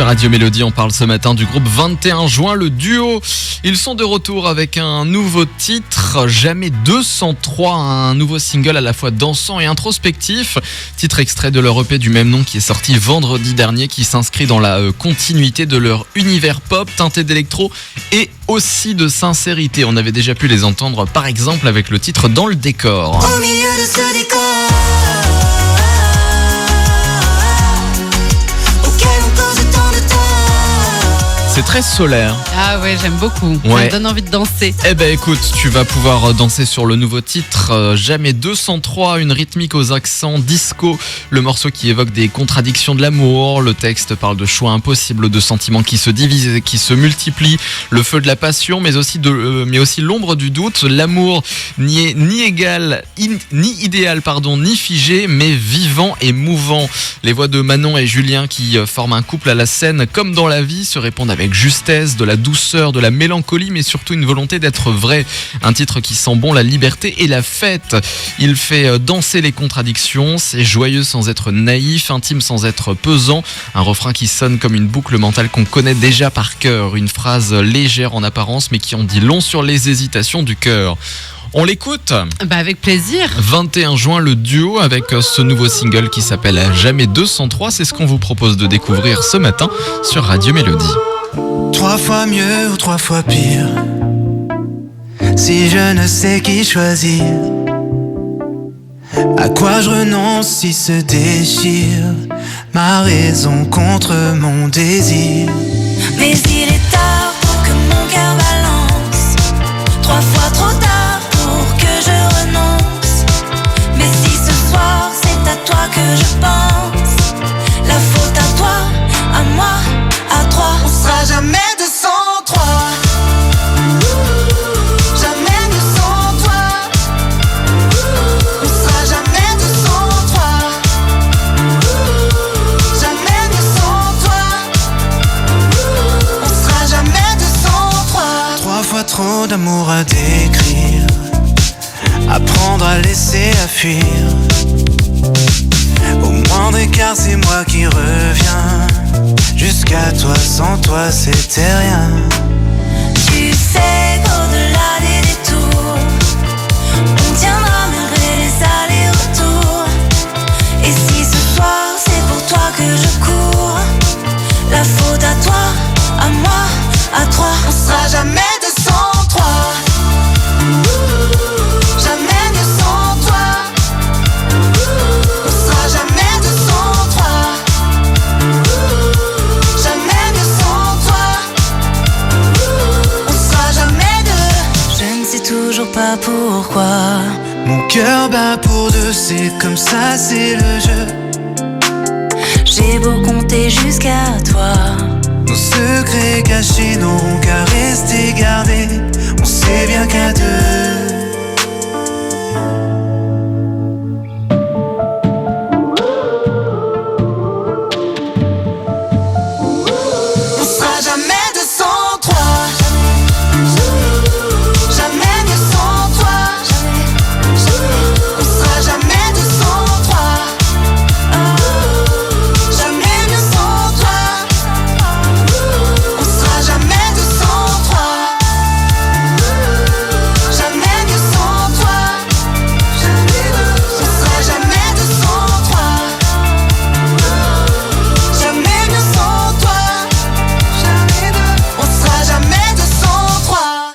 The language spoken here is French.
Sur Radio Mélodie, on parle ce matin du groupe 21 juin, le duo. Ils sont de retour avec un nouveau titre, Jamais 203, un nouveau single à la fois dansant et introspectif. Titre extrait de leur EP du même nom qui est sorti vendredi dernier, qui s'inscrit dans la continuité de leur univers pop teinté d'électro et aussi de sincérité. On avait déjà pu les entendre par exemple avec le titre Dans le décor. Au milieu de ce décor, c'est très solaire. Ah ouais, j'aime beaucoup. Ouais. Ça me donne envie de danser. Eh ben écoute, tu vas pouvoir danser sur le nouveau titre Jamais 203, une rythmique aux accents disco. Le morceau qui évoque des contradictions de l'amour. Le texte parle de choix impossibles, de sentiments qui se divisent et qui se multiplient. Le feu de la passion, mais aussi l'ombre du doute. L'amour n'y est ni idéal, ni figé, mais vivant et mouvant. Les voix de Manon et Julien qui forment un couple à la scène comme dans la vie se répondent avec justesse, de la douceur, de la mélancolie, mais surtout une volonté d'être vrai. Un titre qui sent bon la liberté et la fête. Il fait danser les contradictions, c'est joyeux sans être naïf, intime sans être pesant. Un refrain qui sonne comme une boucle mentale qu'on connaît déjà par cœur. Une phrase légère en apparence, mais qui en dit long sur les hésitations du cœur. On l'écoute ? Bah avec plaisir. 21 juin, le duo avec ce nouveau single qui s'appelle Jamais 203. C'est ce qu'on vous propose de découvrir ce matin sur Radio Mélodie. 3 fois mieux ou 3 fois pire, si je ne sais qui choisir, à quoi je renonce si se déchire ma raison contre mon désir. Mais il est tard pour que mon cœur balance, 3 fois trop tard pour que je renonce. Mais si ce soir c'est à toi que je pense, la faute à toi, à moi, à 3. On sera jamais 203, jamais mieux sans toi. On sera jamais 203, jamais mieux sans toi. On sera jamais 203. 3 fois trop d'amour à décrire, apprendre à laisser, à fuir. Au moindre écart c'est moi qui reviens, jusqu'à toi, sans toi c'était rien. Tu sais qu'au-delà des détours, on tiendra malgré les allers-retours. Et si ce soir c'est pour toi que je cours, la faute à toi, à moi, à 3. On sera jamais 203, jamais mieux sans toi. On sera jamais 203, jamais mieux sans toi. On sera jamais deux. Je ne sais toujours pas pourquoi. Mon cœur bat pour 2, c'est comme ça, c'est le jeu. J'ai beau compter jusqu'à toi, Nos secrets cachés n'auront qu'à rester gardés